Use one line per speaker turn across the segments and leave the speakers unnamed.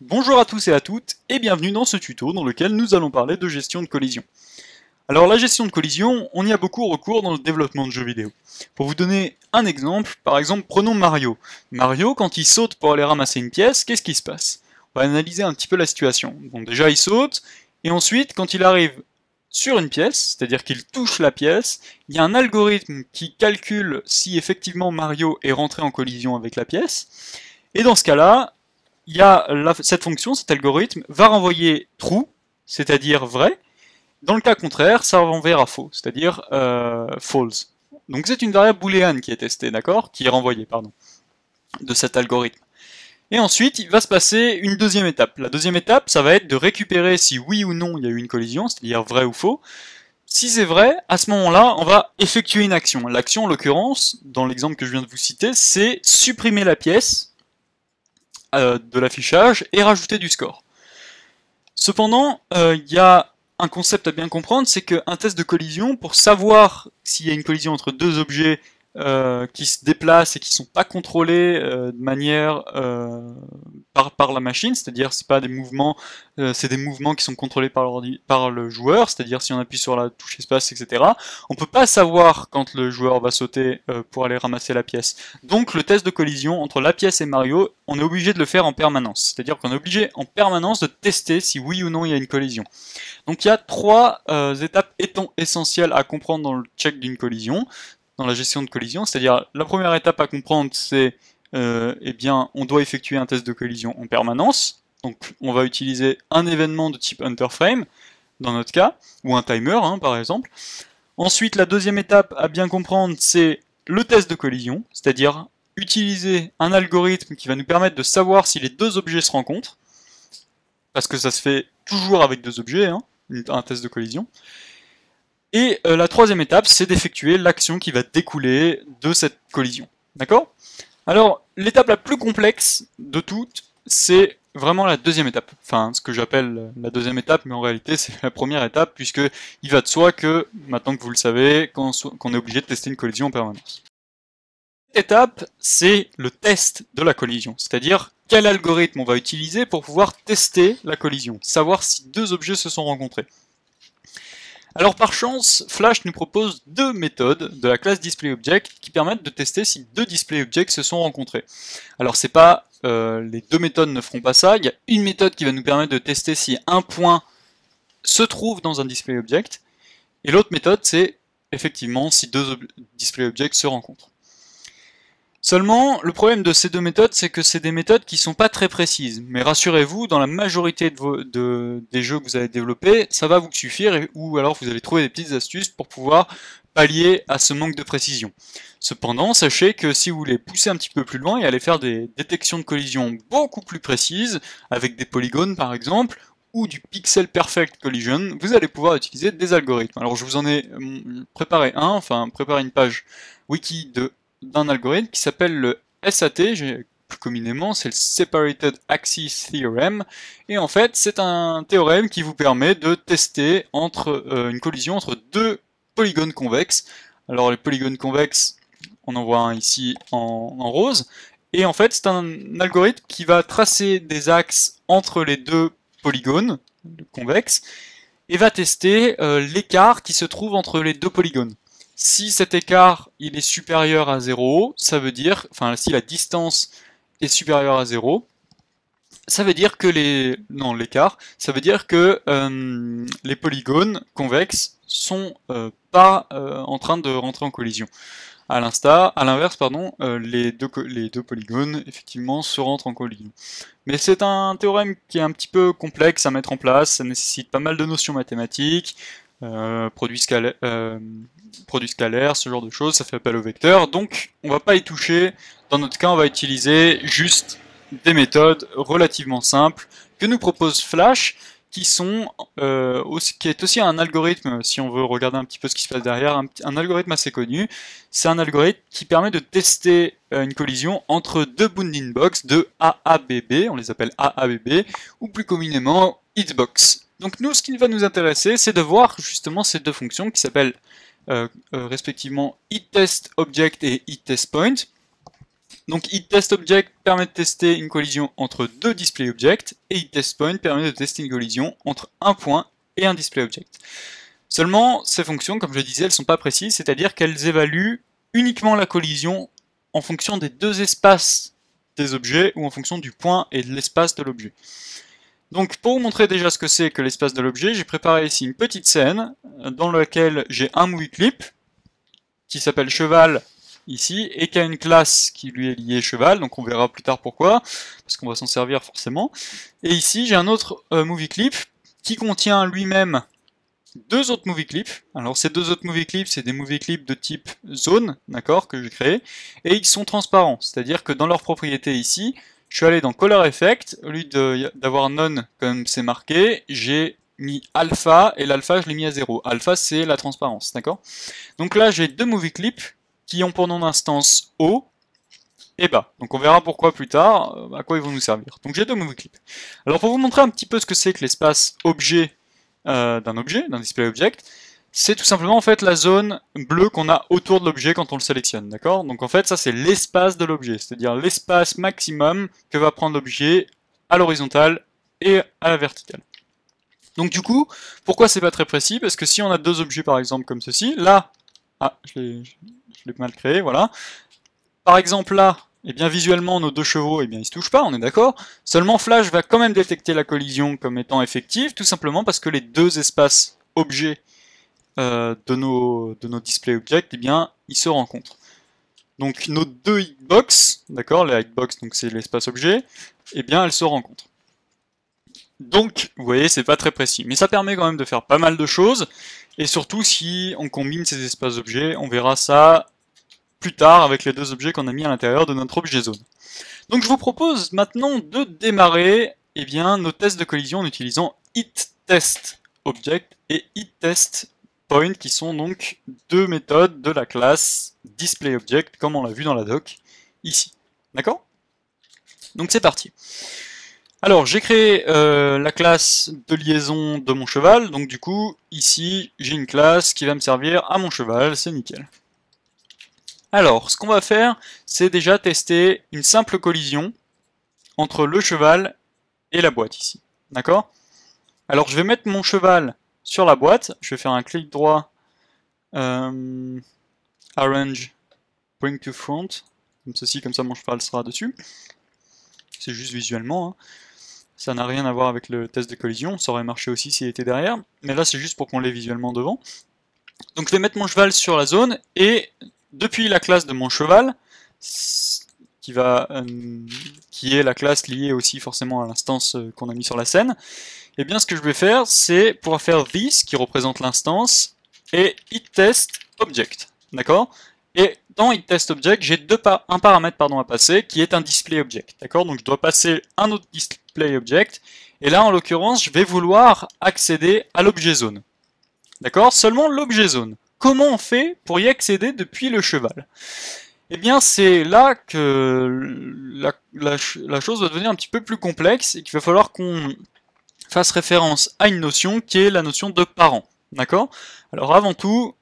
Bonjour à tous et à toutes, et bienvenue dans ce tuto dans lequel nous allons parler de gestion de collision. Alors la gestion de collision, on y a beaucoup recours dans le développement de jeux vidéo. Pour vous donner un exemple, par exemple prenons Mario. Mario, quand il saute pour aller ramasser une pièce, qu'est-ce qui se passe? On va analyser un petit peu la situation. Bon, déjà il saute, et ensuite quand il arrive sur une pièce, c'est-à-dire qu'il touche la pièce, il y a un algorithme qui calcule si effectivement Mario est rentré en collision avec la pièce, et dans ce cas-là, il y a cette fonction, cet algorithme, va renvoyer true, c'est-à-dire vrai. Dans le cas contraire, ça renverra faux, c'est-à-dire false. Donc c'est une variable booléenne qui est testée, d'accord? Qui est renvoyée, pardon, de cet algorithme. Et ensuite, il va se passer une deuxième étape. La deuxième étape, ça va être de récupérer si oui ou non il y a eu une collision, c'est-à-dire vrai ou faux. Si c'est vrai, à ce moment-là, on va effectuer une action. L'action, en l'occurrence, dans l'exemple que je viens de vous citer, c'est supprimer la pièce de l'affichage et rajouter du score. Cependant, il y a un concept à bien comprendre, c'est qu'un test de collision, pour savoir s'il y a une collision entre deux objets qui se déplacent et qui ne sont pas contrôlés de manière par la machine, c'est-à-dire c'est pas des mouvements, c'est des mouvements qui sont contrôlés par le joueur, c'est-à-dire si on appuie sur la touche espace, etc. On peut pas savoir quand le joueur va sauter pour aller ramasser la pièce. Donc le test de collision entre la pièce et Mario, on est obligé de le faire en permanence, c'est-à-dire qu'on est obligé en permanence de tester si oui ou non il y a une collision. Donc il y a trois étapes essentielles à comprendre dans le check d'une collision, dans la gestion de collision, c'est-à-dire la première étape à comprendre c'est eh bien on doit effectuer un test de collision en permanence, donc on va utiliser un événement de type HunterFrame dans notre cas, ou un timer hein, par exemple. Ensuite la deuxième étape à bien comprendre c'est le test de collision, c'est-à-dire utiliser un algorithme qui va nous permettre de savoir si les deux objets se rencontrent, parce que ça se fait toujours avec deux objets, hein, un test de collision. Et la troisième étape, c'est d'effectuer l'action qui va découler de cette collision. D'accord? Alors, l'étape la plus complexe de toutes, c'est vraiment la deuxième étape. Enfin, ce que j'appelle la deuxième étape, mais en réalité, c'est la première étape, puisque il va de soi que, maintenant que vous le savez, qu'on est obligé de tester une collision en permanence. Cette étape, c'est le test de la collision, c'est-à-dire quel algorithme on va utiliser pour pouvoir tester la collision, savoir si deux objets se sont rencontrés. Alors par chance, Flash nous propose deux méthodes de la classe DisplayObject qui permettent de tester si deux DisplayObjects se sont rencontrés. Alors c'est pas les deux méthodes ne feront pas ça, il y a une méthode qui va nous permettre de tester si un point se trouve dans un DisplayObject, et l'autre méthode c'est effectivement si deux DisplayObjects se rencontrent. Seulement, le problème de ces deux méthodes, c'est que c'est des méthodes qui sont pas très précises. Mais rassurez-vous, dans la majorité des jeux que vous allez développer, ça va vous suffire, ou alors vous allez trouver des petites astuces pour pouvoir pallier à ce manque de précision. Cependant, sachez que si vous voulez pousser un petit peu plus loin et aller faire des détections de collision beaucoup plus précises, avec des polygones par exemple, ou du pixel perfect collision, vous allez pouvoir utiliser des algorithmes. Alors je vous en ai préparé préparé une page wiki d'un algorithme qui s'appelle le SAT, plus communément c'est le Separated Axis Theorem, et en fait c'est un théorème qui vous permet de tester une collision entre deux polygones convexes. Alors les polygones convexes, on en voit un ici en rose, et en fait c'est un algorithme qui va tracer des axes entre les deux polygones convexes, et va tester l'écart qui se trouve entre les deux polygones. Si cet écart il est supérieur à 0, ça veut dire, enfin si la distance est supérieure à 0, ça veut dire que l'écart, ça veut dire que les polygones convexes sont pas en train de rentrer en collision. À l'inverse, pardon, les deux polygones effectivement se rentrent en collision. Mais c'est un théorème qui est un petit peu complexe à mettre en place, ça nécessite pas mal de notions mathématiques, produit scalaire, ce genre de choses, ça fait appel au vecteur, donc on va pas y toucher. Dans notre cas, on va utiliser juste des méthodes relativement simples que nous propose Flash, qui est aussi un algorithme, si on veut regarder un petit peu ce qui se passe derrière, un algorithme assez connu. C'est un algorithme qui permet de tester une collision entre deux bounding box, deux AABB, on les appelle AABB, ou plus communément hitbox. Donc nous, ce qui va nous intéresser, c'est de voir justement ces deux fonctions qui s'appellent respectivement hitTestObject et hitTestPoint. Donc itTestObject permet de tester une collision entre deux displayObjects, et itTestPoint permet de tester une collision entre un point et un displayObject. Seulement, ces fonctions, comme je le disais, elles ne sont pas précises, c'est-à-dire qu'elles évaluent uniquement la collision en fonction des deux espaces des objets, ou en fonction du point et de l'espace de l'objet. Donc pour vous montrer déjà ce que c'est que l'espace de l'objet, j'ai préparé ici une petite scène dans laquelle j'ai un movieClip qui s'appelle cheval ici, et qui a une classe qui lui est liée cheval, donc on verra plus tard pourquoi, parce qu'on va s'en servir forcément. Et ici j'ai un autre movieClip qui contient lui-même deux autres movieClips. Alors ces deux autres movieClips, c'est des movieClips de type zone, d'accord, que j'ai créé, et ils sont transparents, c'est-à-dire que dans leurs propriétés ici, je suis allé dans Color Effect, au lieu d'avoir None comme c'est marqué, j'ai mis alpha, et l'alpha je l'ai mis à 0. Alpha c'est la transparence, d'accord? Donc là j'ai deux movieClips qui ont pour nom d'instance haut et bas. Donc on verra pourquoi plus tard, à quoi ils vont nous servir. Donc j'ai deux movieClips. Alors pour vous montrer un petit peu ce que c'est que l'espace objet d'un displayObject, c'est tout simplement en fait la zone bleue qu'on a autour de l'objet quand on le sélectionne, d'accord? Donc en fait ça c'est l'espace de l'objet, c'est-à-dire l'espace maximum que va prendre l'objet à l'horizontale et à la verticale. Donc du coup, pourquoi c'est pas très précis? Parce que si on a deux objets par exemple comme ceci, là, je l'ai mal créé, voilà. Par exemple là, eh bien visuellement nos deux chevaux, eh bien ils se touchent pas, on est d'accord. Seulement Flash va quand même détecter la collision comme étant effective, tout simplement parce que les deux espaces objets de nos displayObjects, eh bien ils se rencontrent. Donc nos deux hitbox, d'accord, les hitbox donc c'est l'espace objet, eh bien elles se rencontrent. Donc, vous voyez, c'est pas très précis, mais ça permet quand même de faire pas mal de choses, et surtout si on combine ces espaces objets, on verra ça plus tard avec les deux objets qu'on a mis à l'intérieur de notre objet zone. Donc je vous propose maintenant de démarrer nos tests de collision en utilisant itTestObject et itTestPoint, qui sont donc deux méthodes de la classe displayObject, comme on l'a vu dans la doc ici. D'accord? Donc c'est parti. Alors j'ai créé la classe de liaison de mon cheval, donc du coup ici j'ai une classe qui va me servir à mon cheval, c'est nickel. Alors ce qu'on va faire, c'est déjà tester une simple collision entre le cheval et la boîte ici, d'accord? Alors je vais mettre mon cheval sur la boîte, je vais faire un clic droit, Arrange, Bring to Front, comme ceci, comme ça mon cheval sera dessus. C'est juste visuellement, hein. Ça n'a rien à voir avec le test de collision, ça aurait marché aussi s'il était derrière, mais là c'est juste pour qu'on l'ait visuellement devant. Donc je vais mettre mon cheval sur la zone, et depuis la classe de mon cheval, qui est la classe liée aussi forcément à l'instance qu'on a mis sur la scène, et bien ce que je vais faire, c'est pouvoir faire this, qui représente l'instance, et itTestObject, d'accord? Et dans itTestObject, j'ai un paramètre à passer, qui est un displayObject, d'accord? Donc je dois passer un autre displayObject, et là en l'occurrence, je vais vouloir accéder à l'objet zone. D'accord? Seulement l'objet zone. Comment on fait pour y accéder depuis le cheval? Eh bien c'est là que la chose va devenir un petit peu plus complexe, et qu'il va falloir qu'on fasse référence à une notion qui est la notion de parent. D'accord? Alors avant tout,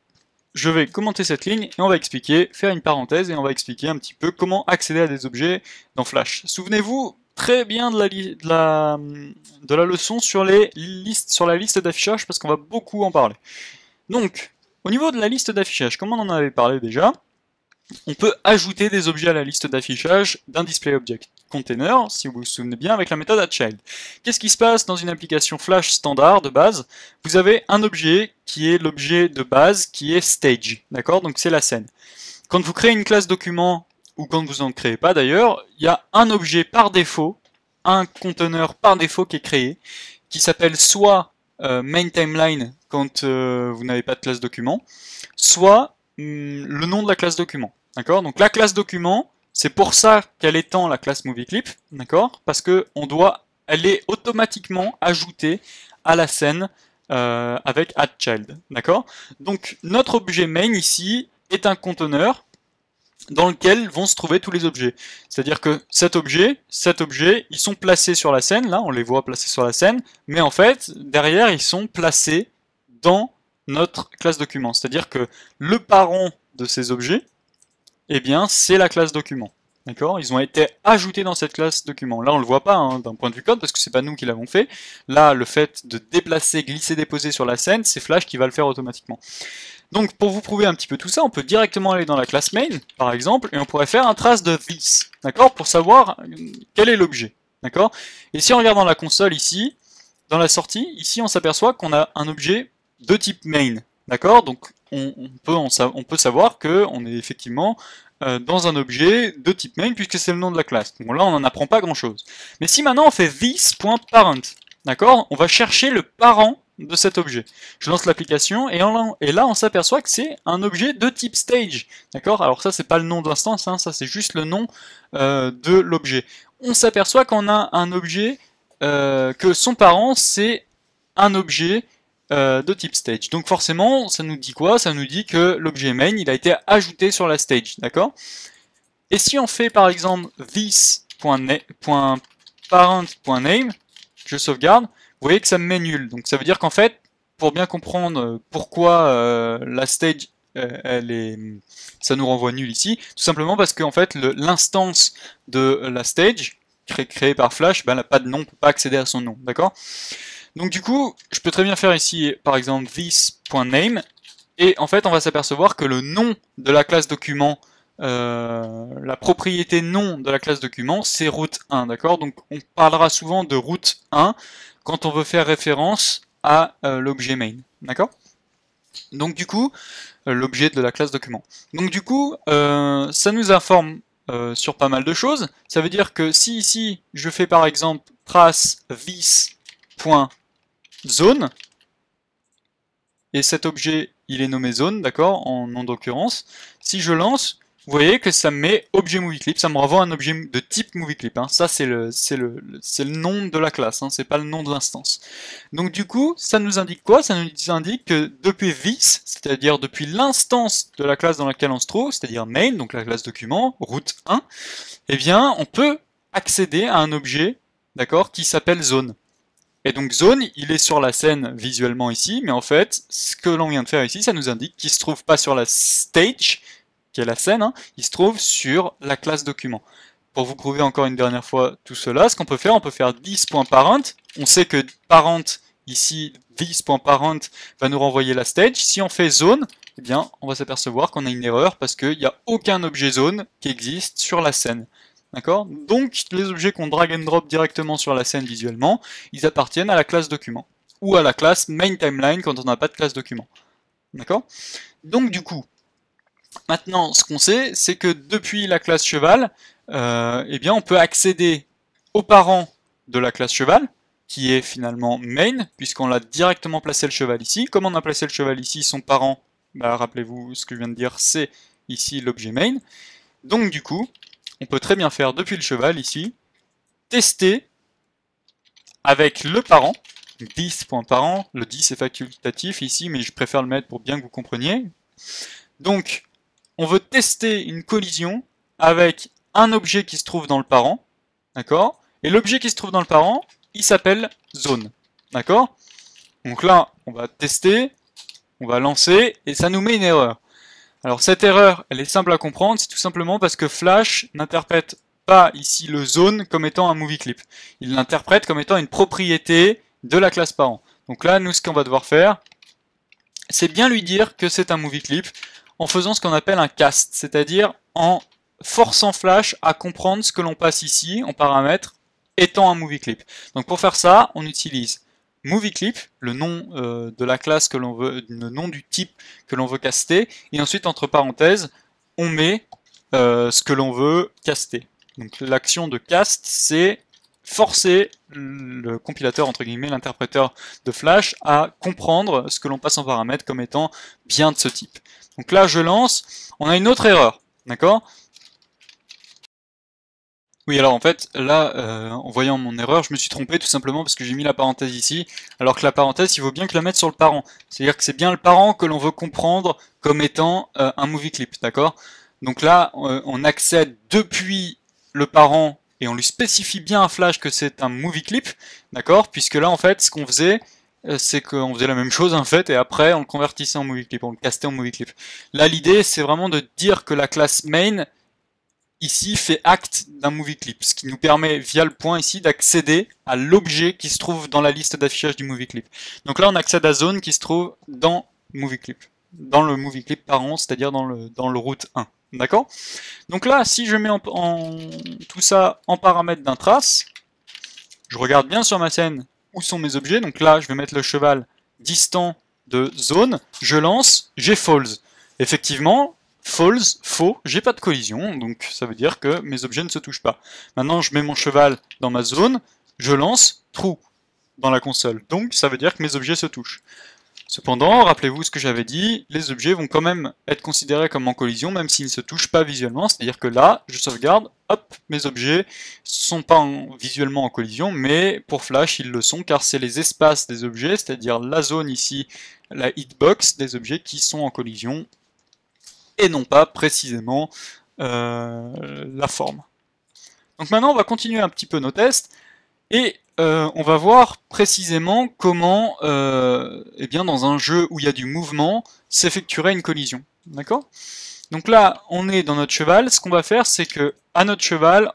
je vais commenter cette ligne et on va expliquer, faire une parenthèse, et on va expliquer un petit peu comment accéder à des objets dans Flash. Souvenez-vous très bien de la leçon sur la liste d'affichage, parce qu'on va beaucoup en parler. Donc, au niveau de la liste d'affichage, comme on en avait parlé déjà, on peut ajouter des objets à la liste d'affichage d'un displayObject container, si vous vous souvenez bien, avec la méthode addChild. Qu'est-ce qui se passe dans une application Flash standard de base? Vous avez un objet qui est l'objet de base, qui est stage, d'accord? Donc c'est la scène. Quand vous créez une classe document, ou quand vous n'en créez pas d'ailleurs, il y a un objet par défaut, un conteneur par défaut qui est créé, qui s'appelle soit main_timeline quand vous n'avez pas de classe document, soit le nom de la classe document. D'accord? Donc la classe document, c'est pour ça qu'elle étend la classe movieClip, d'accord? Parce que elle est automatiquement ajoutée à la scène avec addChild, d'accord? Donc notre objet main ici est un conteneur dans lequel vont se trouver tous les objets. C'est-à-dire que cet objet, ils sont placés sur la scène, là on les voit placés sur la scène, mais en fait, derrière ils sont placés dans notre classe document. C'est-à-dire que le parent de ces objets, eh bien c'est la classe document. D'accord? Ils ont été ajoutés dans cette classe document. Là, on le voit pas hein, d'un point de vue code parce que c'est pas nous qui l'avons fait. Là, le fait de déplacer, glisser, déposer sur la scène, c'est Flash qui va le faire automatiquement. Donc, pour vous prouver un petit peu tout ça, on peut directement aller dans la classe main, par exemple, et on pourrait faire un trace de this, d'accord? Pour savoir quel est l'objet, d'accord? Et si on regarde dans la console ici, dans la sortie, ici, on s'aperçoit qu'on a un objet de type main, d'accord? Donc, on peut savoir qu'on est effectivement dans un objet de type main puisque c'est le nom de la classe. Bon là on n'en apprend pas grand chose. Mais si maintenant on fait this.parent, d'accord, on va chercher le parent de cet objet. Je lance l'application et là on s'aperçoit que c'est un objet de type stage, d'accord. Alors ça c'est pas le nom de l'instance, hein, ça c'est juste le nom de l'objet. On s'aperçoit qu'on a un objet que son parent c'est un objet de type stage. Donc forcément, ça nous dit quoi? Ça nous dit que l'objet main, il a été ajouté sur la stage, d'accord? Et si on fait par exemple this.parent.name, je sauvegarde, vous voyez que ça me met nul. Donc ça veut dire qu'en fait, pour bien comprendre pourquoi la stage, ça nous renvoie nul ici, tout simplement parce qu'en fait, l'instance de la stage, créée par Flash, ben, elle n'a pas de nom, on ne peut pas accéder à son nom, d'accord? Donc du coup, je peux très bien faire ici, par exemple, this.name, et en fait, on va s'apercevoir que le nom de la classe document, la propriété nom de la classe document, c'est root1, d'accord? Donc on parlera souvent de root1 quand on veut faire référence à l'objet main, d'accord? Donc du coup, l'objet de la classe document. Donc du coup, ça nous informe sur pas mal de choses. Ça veut dire que si ici, je fais par exemple trace this.zone, et cet objet il est nommé zone, d'accord, en nom d'occurrence. Si je lance, vous voyez que ça me met objet movieClip, ça me renvoie un objet de type movieClip. Hein. Ça c'est le nom de la classe, hein, c'est pas le nom de l'instance. Donc du coup, ça nous indique quoi? Ça nous indique que depuis this, c'est-à-dire depuis l'instance de la classe dans laquelle on se trouve, c'est-à-dire main, donc la classe document, root1, eh bien on peut accéder à un objet, d'accord, qui s'appelle zone. Et donc zone, il est sur la scène visuellement ici, mais en fait, ce que l'on vient de faire ici, ça nous indique qu'il ne se trouve pas sur la stage, qui est la scène, hein, il se trouve sur la classe document. Pour vous prouver encore une dernière fois tout cela, ce qu'on peut faire, on peut faire this.parent, on sait que parent, ici, this.parent va nous renvoyer la stage. Si on fait zone, eh bien, on va s'apercevoir qu'on a une erreur parce qu'il n'y a aucun objet zone qui existe sur la scène. D'accord? Donc, les objets qu'on drag and drop directement sur la scène visuellement, ils appartiennent à la classe document. Ou à la classe main timeline quand on n'a pas de classe document. D'accord? Donc, du coup, maintenant, ce qu'on sait, c'est que depuis la classe cheval, eh bien, on peut accéder aux parents de la classe cheval, qui est finalement main, puisqu'on l'a directement placé le cheval ici. Comme on a placé le cheval ici, son parent, bah, rappelez-vous ce que je viens de dire, c'est ici l'objet main. Donc, du coup, on peut très bien faire depuis le cheval ici, tester avec le parent, 10.parent, le 10 est facultatif ici, mais je préfère le mettre pour bien que vous compreniez. Donc, on veut tester une collision avec un objet qui se trouve dans le parent, d'accord? Et l'objet qui se trouve dans le parent, il s'appelle zone, d'accord? Donc là, on va tester, on va lancer, et ça nous met une erreur. Alors cette erreur, elle est simple à comprendre, c'est tout simplement parce que Flash n'interprète pas ici le zone comme étant un movieClip. Il l'interprète comme étant une propriété de la classe parent. Donc là, nous, ce qu'on va devoir faire, c'est bien lui dire que c'est un movieClip en faisant ce qu'on appelle un cast, c'est-à-dire en forçant Flash à comprendre ce que l'on passe ici en paramètre étant un movieClip. Donc pour faire ça, on utilise movieClip, le nom de la classe que l'on veut, le nom du type que l'on veut caster, et ensuite entre parenthèses, on met ce que l'on veut caster. Donc l'action de cast, c'est forcer le compilateur, entre guillemets, l'interpréteur de Flash, à comprendre ce que l'on passe en paramètre comme étant bien de ce type. Donc là, je lance, on a une autre erreur, d'accord ? Oui, alors en fait, là, en voyant mon erreur, je me suis trompé tout simplement parce que j'ai mis la parenthèse ici, alors que la parenthèse, il vaut bien que la mettre sur le parent. C'est-à-dire que c'est bien le parent que l'on veut comprendre comme étant un movieClip, d'accord? Donc là, on accède depuis le parent et on lui spécifie bien à Flash que c'est un movieClip, d'accord? Puisque là, en fait, ce qu'on faisait, c'est qu'on faisait la même chose en fait, et après, on le convertissait en movieClip, on le castait en movieClip. Là, l'idée, c'est vraiment de dire que la classe main ici fait acte d'un movie clip, ce qui nous permet via le point ici d'accéder à l'objet qui se trouve dans la liste d'affichage du movie clip. Donc là on accède à zone qui se trouve dans movie clip, dans le movie clip parent, c'est-à-dire dans le route 1. D'accord? Donc là, si je mets tout ça en paramètre d'un trace, je regarde bien sur ma scène où sont mes objets. Donc là, je vais mettre le cheval distant de zone. Je lance, j'ai false. Effectivement, false, faux, j'ai pas de collision. Donc ça veut dire que mes objets ne se touchent pas. Maintenant, je mets mon cheval dans ma zone. Je lance, true dans la console. Donc ça veut dire que mes objets se touchent. Cependant, rappelez-vous ce que j'avais dit, les objets vont quand même être considérés comme en collision, même s'ils ne se touchent pas visuellement, c'est-à-dire que là, je sauvegarde, hop, mes objets sont pas visuellement en collision, mais pour Flash, ils le sont, car c'est les espaces des objets, c'est-à-dire la zone ici, la hitbox des objets qui sont en collision, et non pas précisément la forme. Donc maintenant, on va continuer un petit peu nos tests, et on va voir précisément comment, eh bien, dans un jeu où il y a du mouvement, s'effectuerait une collision. D'accord? Donc là, on est dans notre cheval. Ce qu'on va faire, c'est que à notre cheval,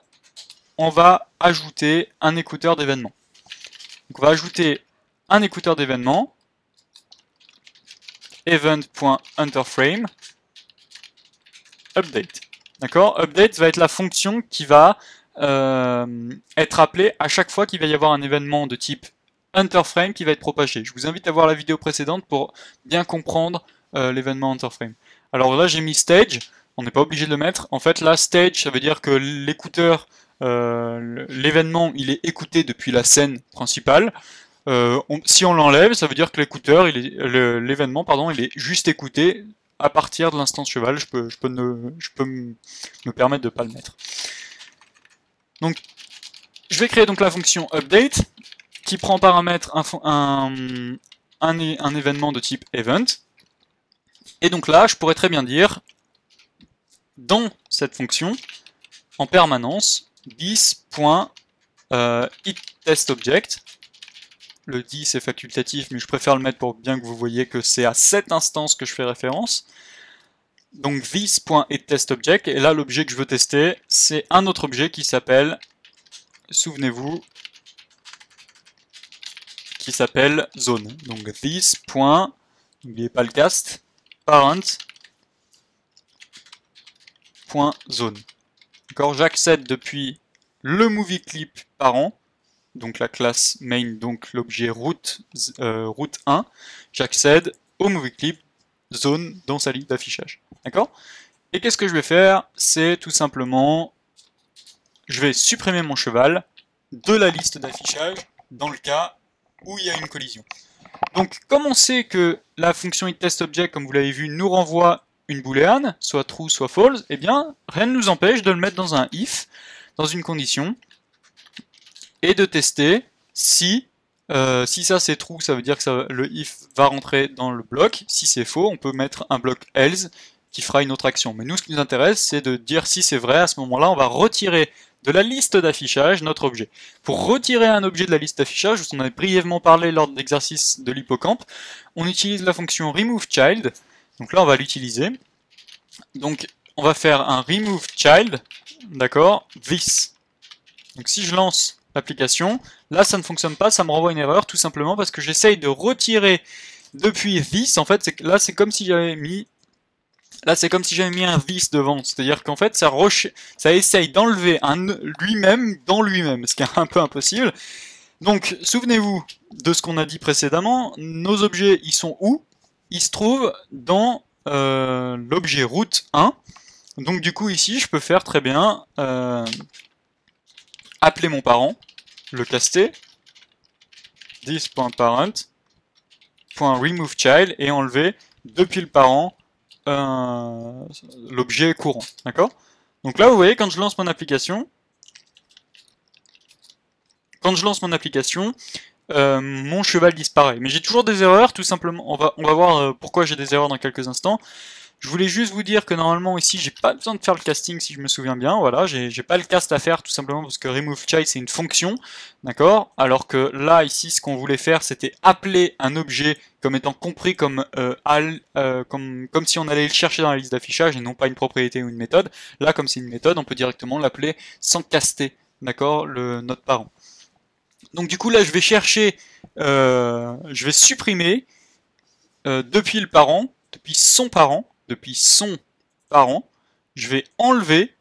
on va ajouter un écouteur d'événements. Donc on va ajouter un écouteur d'événements, event.enterFrame, update. D'accord? Update va être la fonction qui va être appelé à chaque fois qu'il va y avoir un événement de type enterFrame qui va être propagé. Je vous invite à voir la vidéo précédente pour bien comprendre l'événement enterFrame. Alors là j'ai mis stage, on n'est pas obligé de le mettre. En fait là stage ça veut dire que l'écouteur, l'événement il est écouté depuis la scène principale. Si on l'enlève, ça veut dire que l'écouteur, l'événement pardon, il est juste écouté à partir de l'instance cheval. Je peux me permettre de ne pas le mettre. Donc, je vais créer donc la fonction update qui prend en paramètre un événement de type event. Et donc là, je pourrais très bien dire dans cette fonction en permanence this.itTestObject. Le this c'est facultatif, mais je préfère le mettre pour bien que vous voyez que c'est à cette instance que je fais référence. Donc this.itTestObject, et là l'objet que je veux tester, c'est un autre objet qui s'appelle, souvenez-vous, qui s'appelle zone. Donc this. N'oubliez pas le cast, parent.zone. D'accord, j'accède depuis le movie clip parent, donc la classe main, donc l'objet route 1, j'accède au movie clip zone dans sa liste d'affichage. D'accord? Et qu'est-ce que je vais faire? C'est tout simplement, je vais supprimer mon cheval de la liste d'affichage dans le cas où il y a une collision. Donc, comme on sait que la fonction itTestObject, comme vous l'avez vu, nous renvoie une booléane, soit true, soit false, eh bien, rien ne nous empêche de le mettre dans un if, dans une condition, et de tester si ça c'est true, ça veut dire que le if va rentrer dans le bloc. Si c'est faux, on peut mettre un bloc else qui fera une autre action. Mais nous, ce qui nous intéresse, c'est de dire si c'est vrai. À ce moment-là, on va retirer de la liste d'affichage notre objet. Pour retirer un objet de la liste d'affichage, on en a brièvement parlé lors de l'exercice de l'hippocampe, on utilise la fonction removeChild. Donc là, on va l'utiliser. Donc, on va faire un removeChild, d'accord, this. Donc si je lance l'application, là ça ne fonctionne pas, ça me renvoie une erreur, tout simplement parce que j'essaye de retirer depuis this. En fait, là c'est comme si j'avais mis un this devant, c'est-à-dire qu'en fait ça essaye d'enlever lui-même dans lui-même, ce qui est un peu impossible. Donc souvenez-vous de ce qu'on a dit précédemment, nos objets ils sont où? Ils se trouvent dans l'objet route 1. Donc du coup ici je peux faire très bien appeler mon parent, le caster, this.parent.removeChild et enlever depuis le parent l'objet courant. D'accord? Donc là, vous voyez, quand je lance mon application, mon cheval disparaît. Mais j'ai toujours des erreurs, tout simplement. On va voir pourquoi j'ai des erreurs dans quelques instants. Je voulais juste vous dire que normalement ici j'ai pas besoin de faire le casting si je me souviens bien, voilà, j'ai pas le cast à faire tout simplement parce que removeChild c'est une fonction, d'accord? Alors que là ici ce qu'on voulait faire c'était appeler un objet comme étant compris comme, comme si on allait le chercher dans la liste d'affichage et non pas une propriété ou une méthode. Là comme c'est une méthode on peut directement l'appeler sans caster, d'accord, notre parent. Donc du coup là je vais chercher, je vais supprimer depuis le parent, depuis son parent, je vais enlever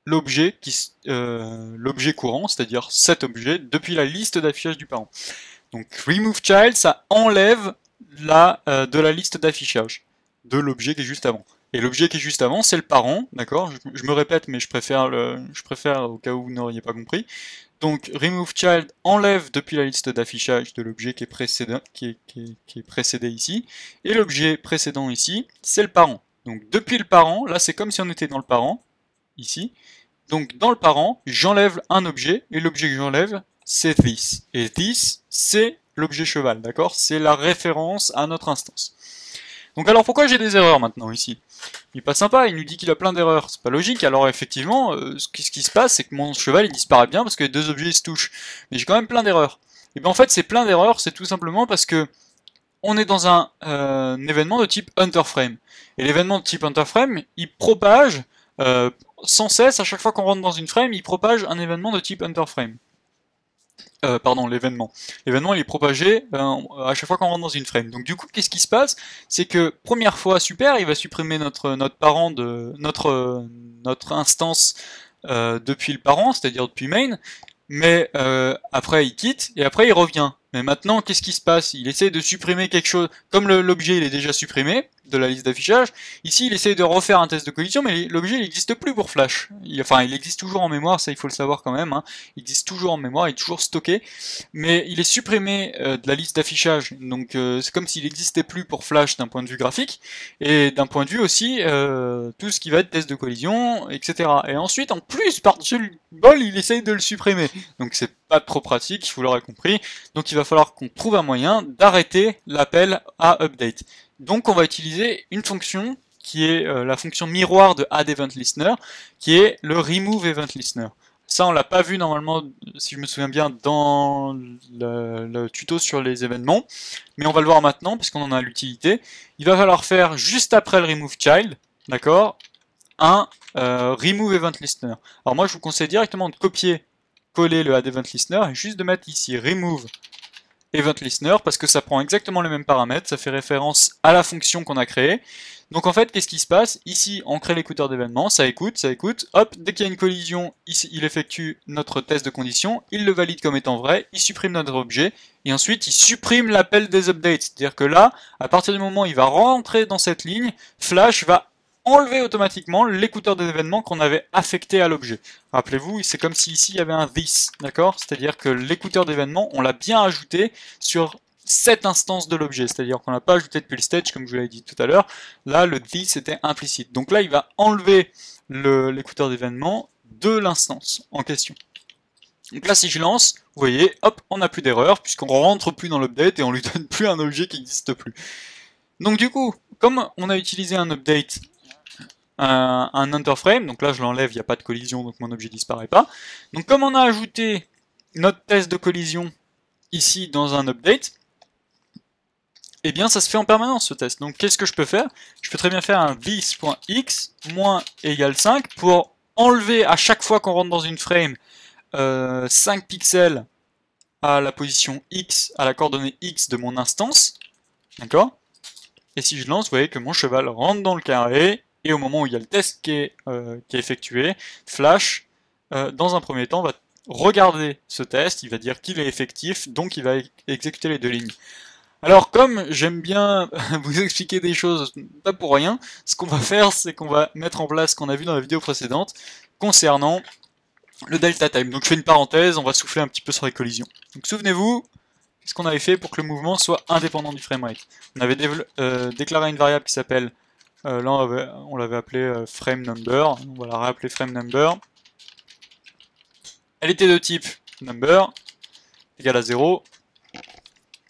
l'objet l'objet courant, c'est-à-dire cet objet, depuis la liste d'affichage du parent. Donc removeChild, ça enlève de la liste d'affichage de l'objet qui est juste avant. Et l'objet qui est juste avant, c'est le parent, d'accord, je me répète, mais je préfère au cas où vous n'auriez pas compris. Donc removeChild enlève depuis la liste d'affichage de l'objet qui est précédé ici, et l'objet précédent ici, c'est le parent. Donc depuis le parent, là c'est comme si on était dans le parent, ici. Donc dans le parent, j'enlève un objet, et l'objet que j'enlève, c'est this. Et this, c'est l'objet cheval, d'accord? C'est la référence à notre instance. Donc alors pourquoi j'ai des erreurs maintenant ici? Il est pas sympa, il nous dit qu'il a plein d'erreurs, c'est pas logique, alors effectivement, ce qui se passe, c'est que mon cheval il disparaît bien parce que les deux objets se touchent, mais j'ai quand même plein d'erreurs. Et bien en fait, ces plein d'erreurs, c'est tout simplement parce que on est dans un événement de type HunterFrame. Et l'événement de type HunterFrame, il propage, sans cesse, à chaque fois qu'on rentre dans une frame, il propage un événement de type HunterFrame. Pardon, l'événement. L'événement il est propagé à chaque fois qu'on rentre dans une frame. Donc du coup, qu'est-ce qui se passe? C'est que première fois, super, il va supprimer notre parent de notre instance depuis le parent, c'est-à-dire depuis main, mais après il quitte et après il revient. Mais maintenant, qu'est-ce qui se passe? Il essaie de supprimer quelque chose, comme l'objet il est déjà supprimé de la liste d'affichage, ici il essaie de refaire un test de collision, mais l'objet il n'existe plus pour Flash. Enfin, il existe toujours en mémoire, ça il faut le savoir quand même, hein. Il existe toujours en mémoire, il est toujours stocké, mais il est supprimé de la liste d'affichage, donc c'est comme s'il n'existait plus pour Flash d'un point de vue graphique, et d'un point de vue aussi, tout ce qui va être test de collision, etc. Et ensuite, en plus, par-dessus le bol, il essaye de le supprimer. Donc c'est pas trop pratique, vous l'aurez compris. Donc il va falloir qu'on trouve un moyen d'arrêter l'appel à update. Donc on va utiliser une fonction qui est la fonction miroir de addEventListener, qui est le removeEventListener. Ça on l'a pas vu normalement, si je me souviens bien, dans le tuto sur les événements, mais on va le voir maintenant parce qu'on en a l'utilité. Il va falloir faire juste après le removeChild, d'accord, un removeEventListener. Alors moi je vous conseille directement de coller le addEventListener et juste de mettre ici removeEventListener parce que ça prend exactement les mêmes paramètres, ça fait référence à la fonction qu'on a créée. Donc en fait, qu'est-ce qui se passe? Ici, on crée l'écouteur d'événements, ça écoute, hop, dès qu'il y a une collision, ici, il effectue notre test de condition, il le valide comme étant vrai, il supprime notre objet, et ensuite il supprime l'appel des updates. C'est-à-dire que là, à partir du moment où il va rentrer dans cette ligne, Flash va enlever automatiquement l'écouteur d'événements qu'on avait affecté à l'objet. Rappelez-vous, c'est comme si ici il y avait un this, d'accord? C'est-à-dire que l'écouteur d'événements, on l'a bien ajouté sur cette instance de l'objet, c'est-à-dire qu'on l'a pas ajouté depuis le stage, comme je vous l'avais dit tout à l'heure. Là, le this était implicite. Donc là, il va enlever l'écouteur d'événements de l'instance en question. Donc là, si je lance, vous voyez, hop, on n'a plus d'erreur, puisqu'on rentre plus dans l'update et on lui donne plus un objet qui n'existe plus. Donc du coup, comme on a utilisé un update, un HunterFrame, donc là je l'enlève, il n'y a pas de collision, donc mon objet disparaît pas. Donc comme on a ajouté notre test de collision ici dans un update, eh bien ça se fait en permanence ce test. Donc qu'est-ce que je peux faire? Je peux très bien faire un this.x moins égale 5 pour enlever à chaque fois qu'on rentre dans une frame 5 pixels à la position x, à la coordonnée x de mon instance. D'accord? Et si je lance, vous voyez que mon cheval rentre dans le carré, et au moment où il y a le test qui est effectué, Flash, dans un premier temps, va regarder ce test, il va dire qu'il est effectif, donc il va exécuter les deux lignes. Alors comme j'aime bien vous expliquer des choses pas pour rien, ce qu'on va faire, c'est qu'on va mettre en place ce qu'on a vu dans la vidéo précédente, concernant le delta time. Donc je fais une parenthèse, on va souffler un petit peu sur les collisions. Donc souvenez-vous, qu'est-ce qu'on avait fait pour que le mouvement soit indépendant du framerate? On avait déclaré une variable qui s'appelle, là on l'avait appelé frame number, on va la réappeler frame number. Elle était de type number, égale à 0,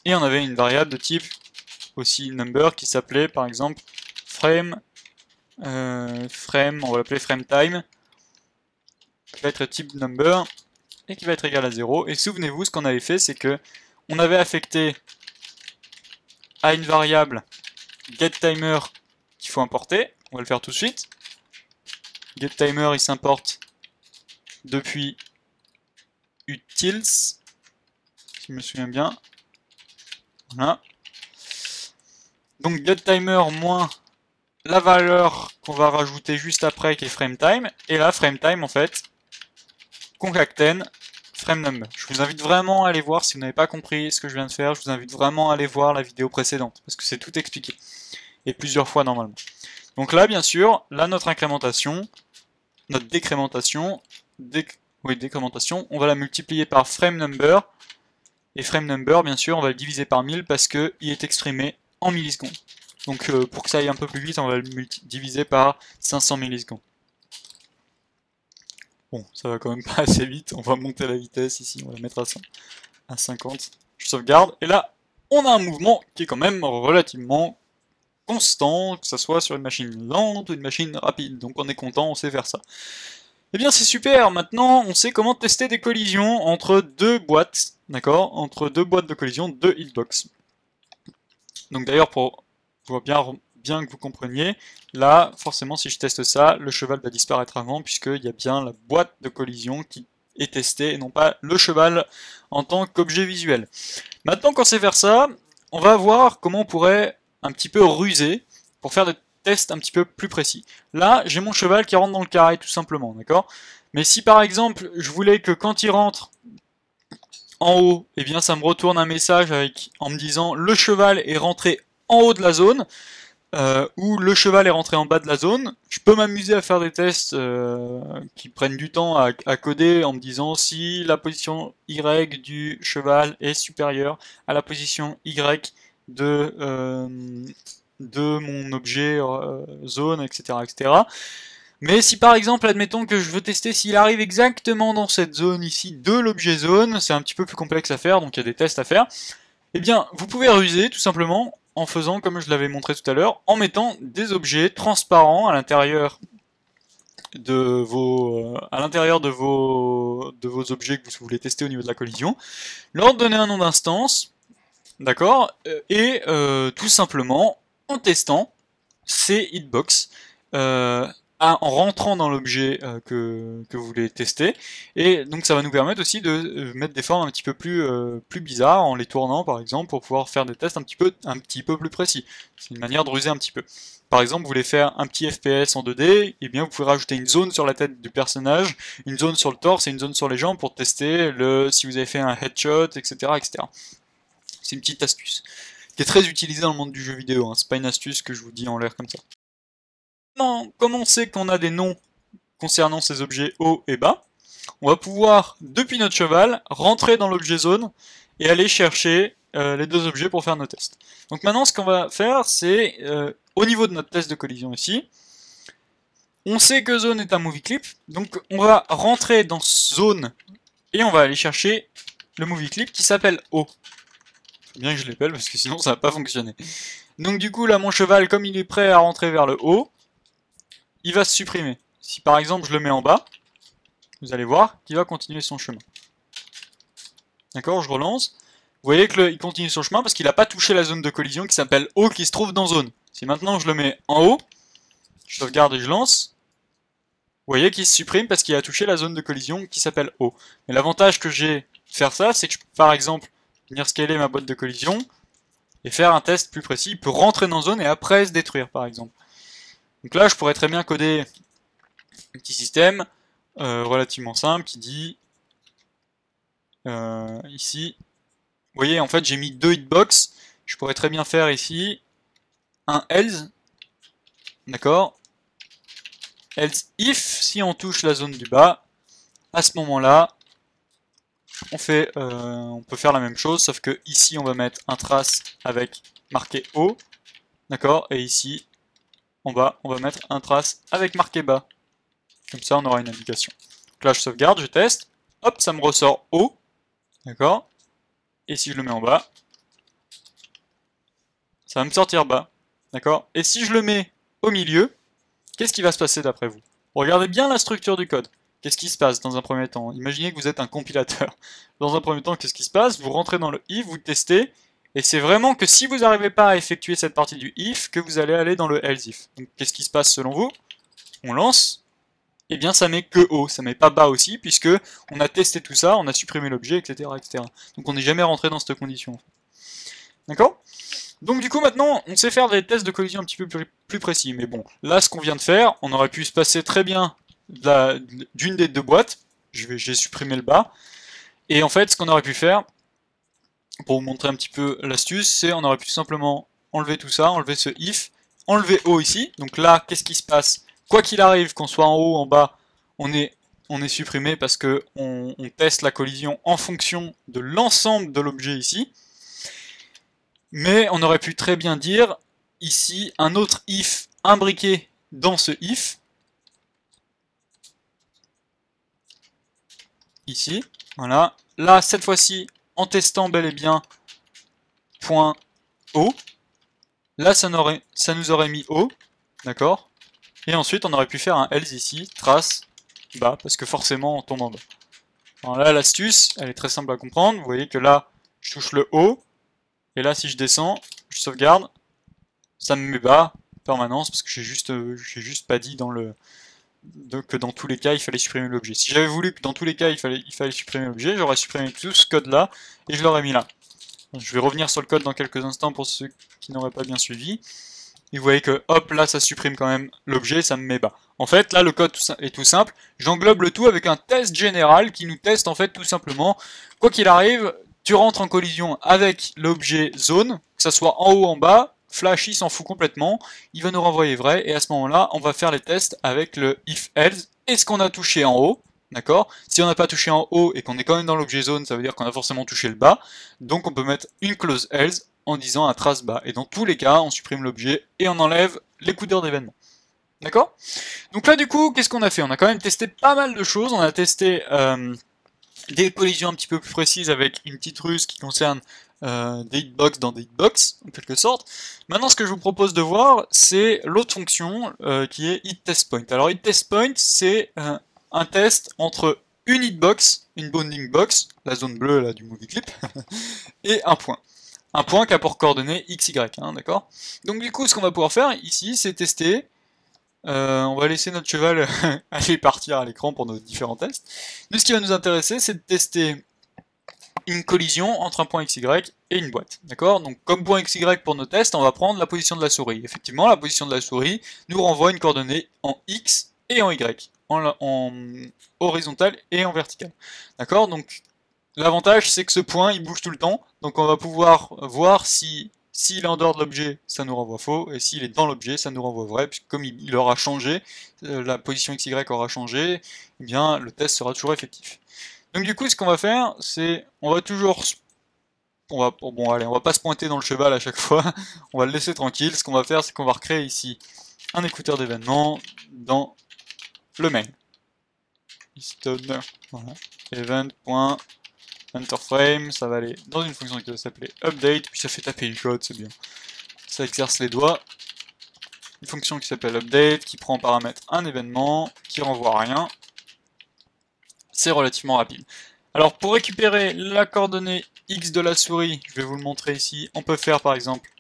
et on avait une variable de type aussi number qui s'appelait par exemple frame frame, on va l'appeler frame time, qui va être type number, et qui va être égal à 0. Et souvenez-vous, ce qu'on avait fait, c'est que on avait affecté à une variable getTimer qu'il faut importer. On va le faire tout de suite. GetTimer, il s'importe depuis utils, si je me souviens bien. Voilà. Donc getTimer moins la valeur qu'on va rajouter juste après qui est frameTime. Et là, frameTime, en fait, concaten frameNumber. Je vous invite vraiment à aller voir, si vous n'avez pas compris ce que je viens de faire, je vous invite vraiment à aller voir la vidéo précédente, parce que c'est tout expliqué. Et plusieurs fois normalement. Donc là, bien sûr, là, notre incrémentation, notre décrémentation, décrémentation, on va la multiplier par frameNumber. Et frameNumber, bien sûr, on va le diviser par 1000 parce qu'il est exprimé en millisecondes. Donc pour que ça aille un peu plus vite, on va le diviser par 500 millisecondes. Bon, ça va quand même pas assez vite, on va monter la vitesse ici, on va la mettre à 50. Je sauvegarde, et là, on a un mouvement qui est quand même relativement constant, que ce soit sur une machine lente ou une machine rapide. Donc on est content, on sait faire ça. Eh bien c'est super, maintenant on sque comment tester des collisions entre deux boîtes, d'accord, entre deux boîtes de collision, deux hitbox. Donc d'ailleurs pour bien que vous compreniez, là forcément si je teste ça, le cheval va disparaître avant puisqu'il y a bien la boîte de collision qui est testée et non pas le cheval en tant qu'objet visuel. Maintenant qu'on sait faire ça, on va voir comment on pourrait un petit peu ruser pour faire des tests un petit peu plus précis. Là, j'ai mon cheval qui rentre dans le carré tout simplement, d'accord? Mais si par exemple, je voulais que quand il rentre en haut, eh bien ça me retourne un message en me disant le cheval est rentré en haut de la zone, ou le cheval est rentré en bas de la zone, je peux m'amuser à faire des tests qui prennent du temps à coder en me disant si la position Y du cheval est supérieure à la position Y de mon objet zone, etc., etc. Mais si par exemple, admettons que je veux tester s'il arrive exactement dans cette zone ici de l'objet zone, c'est un petit peu plus complexe à faire, donc il y a des tests à faire, eh bien vous pouvez ruser tout simplement en faisant comme je l'avais montré tout à l'heure, en mettant des objets transparents à l'intérieur de vos objets que vous voulez tester au niveau de la collision, leur donner un nom d'instance, d'accord, et tout simplement en testant ces hitbox en rentrant dans l'objet que vous voulez tester, et donc ça va nous permettre aussi de mettre des formes un petit peu plus bizarres en les tournant par exemple pour pouvoir faire des tests un petit peu plus précis. C'est une manière de ruser un petit peu. Par exemple, vous voulez faire un petit FPS en 2D, et bien vous pouvez rajouter une zone sur la tête du personnage, une zone sur le torse et une zone sur les jambes pour tester si vous avez fait un headshot, etc., etc. C'est une petite astuce qui est très utilisée dans le monde du jeu vidéo, hein. C'est pas une astuce que je vous dis en l'air comme ça. Maintenant, comme on sait qu'on a des noms concernant ces objets haut et bas, on va pouvoir, depuis notre cheval, rentrer dans l'objet zone et aller chercher les deux objets pour faire nos tests. Donc maintenant, ce qu'on va faire, c'est, au niveau de notre test de collision ici, on sait que zone est un movie clip, donc on va rentrer dans zone et on va aller chercher le movie clip qui s'appelle O. Faut bien que je l'appelle parce que sinon ça va pas fonctionner. Donc du coup là mon cheval, comme il est prêt à rentrer vers le haut, il va se supprimer. Si par exemple je le mets en bas, vous allez voir qu'il va continuer son chemin. D'accord, je relance. Vous voyez qu'il continue son chemin parce qu'il n'a pas touché la zone de collision qui s'appelle O qui se trouve dans zone. Si maintenant je le mets en haut, je sauvegarde et je lance, vous voyez qu'il se supprime parce qu'il a touché la zone de collision qui s'appelle O. Mais l'avantage que j'ai de faire ça, c'est que je peux par exemple venir scaler ma boîte de collision et faire un test plus précis. Il peut rentrer dans zone et après se détruire par exemple. Donc là je pourrais très bien coder un petit système relativement simple qui dit ici, vous voyez en fait j'ai mis deux hitbox, je pourrais très bien faire ici un else, d'accord, else if, si on touche la zone du bas, à ce moment là on peut faire la même chose, sauf que ici on va mettre un trace avec marqué haut, d'accord, et ici en bas on va mettre un trace avec marqué bas, comme ça on aura une indication. Donc là je sauvegarde, je teste, hop ça me ressort haut, d'accord, et si je le mets en bas, ça va me sortir bas, d'accord, et si je le mets au milieu, qu'est-ce qui va se passer d'après vous? Regardez bien la structure du code. Qu'est-ce qui se passe dans un premier temps? Imaginez que vous êtes un compilateur. Dans un premier temps, qu'est-ce qui se passe? Vous rentrez dans le if, vous testez, et c'est vraiment que si vous n'arrivez pas à effectuer cette partie du if, que vous allez aller dans le else if. Donc qu'est-ce qui se passe selon vous? On lance, et bien ça met que haut, ça met pas bas aussi, puisque on a testé tout ça, on a supprimé l'objet, etc., etc. Donc on n'est jamais rentré dans cette condition. D'accord? Donc du coup maintenant, on sait faire des tests de collision un petit peu plus précis, mais bon, là ce qu'on vient de faire, on aurait pu se passer très bien d'une des deux boîtes, j'ai supprimé le bas, et en fait ce qu'on aurait pu faire, pour vous montrer un petit peu l'astuce, c'est on aurait pu simplement enlever tout ça, enlever ce if, enlever haut ici, donc là qu'est-ce qui se passe? Quoi qu'il arrive, qu'on soit en haut ou en bas, on est supprimé parce que on teste la collision en fonction de l'ensemble de l'objet ici. Mais on aurait pu très bien dire ici un autre if imbriqué dans ce if. Ici, voilà. Là, cette fois-ci, en testant bel et bien point haut. Là, ça nous aurait mis haut, d'accord? Et ensuite, on aurait pu faire un else ici, trace bas, parce que forcément, on tombe en bas. Alors là, l'astuce, elle est très simple à comprendre. Vous voyez que là, je touche le haut. Et là, si je descends, je sauvegarde, ça me met bas, permanence, parce que j'ai juste pas dit que dans tous les cas, il fallait supprimer l'objet. Si j'avais voulu que dans tous les cas, il fallait supprimer l'objet, j'aurais supprimé tout ce code-là, et je l'aurais mis là. Je vais revenir sur le code dans quelques instants pour ceux qui n'auraient pas bien suivi. Et vous voyez que, hop, là, ça supprime quand même l'objet, ça me met bas. En fait, là, le code est tout simple. J'englobe le tout avec un test général qui nous teste, en fait, tout simplement, quoi qu'il arrive, tu rentres en collision avec l'objet zone, que ça soit en haut ou en bas, Flash il s'en fout complètement, il va nous renvoyer vrai, et à ce moment-là, on va faire les tests avec le if else, est-ce qu'on a touché en haut, d'accord? Si on n'a pas touché en haut et qu'on est quand même dans l'objet zone, ça veut dire qu'on a forcément touché le bas, donc on peut mettre une clause else en disant un trace bas, et dans tous les cas, on supprime l'objet et on enlève l'écouteur d'événements. D'accord? Donc là du coup, qu'est-ce qu'on a fait? On a quand même testé pas mal de choses, on a testé des collisions un petit peu plus précises avec une petite ruse qui concerne des hitbox dans des hitbox, en quelque sorte. Maintenant, ce que je vous propose de voir, c'est l'autre fonction qui est hitTestPoint. Alors, hitTestPoint, c'est un test entre une hitbox, une bounding box, la zone bleue là du movie clip, et un point. Un point qui a pour coordonnées XY, hein, d'accord? Donc du coup, ce qu'on va pouvoir faire ici, c'est tester. On va laisser notre cheval aller partir à l'écran pour nos différents tests. Nous, ce qui va nous intéresser, c'est de tester une collision entre un point XY et une boîte. D'accord? Donc, comme point XY pour nos tests, on va prendre la position de la souris. Effectivement, la position de la souris nous renvoie une coordonnée en X et en Y, en horizontal et en vertical. D'accord? Donc, l'avantage, c'est que ce point, il bouge tout le temps. Donc, on va pouvoir voir si s'il est en dehors de l'objet, ça nous renvoie faux, et s'il est dans l'objet, ça nous renvoie vrai, puisque comme il aura changé, la position XY aura changé, eh bien le test sera toujours effectif. Donc du coup, ce qu'on va faire, c'est, on va pas se pointer dans le cheval à chaque fois, on va le laisser tranquille. Ce qu'on va faire, c'est qu'on va recréer ici un écouteur d'événements dans le main. Voilà. Event.enterFrame, ça va aller dans une fonction qui va s'appeler update, puis ça fait taper du code, c'est bien. Ça exerce les doigts. Une fonction qui s'appelle update, qui prend en paramètre un événement, qui renvoie à rien. C'est relativement rapide. Alors pour récupérer la coordonnée X de la souris, je vais vous le montrer ici, on peut faire par exemple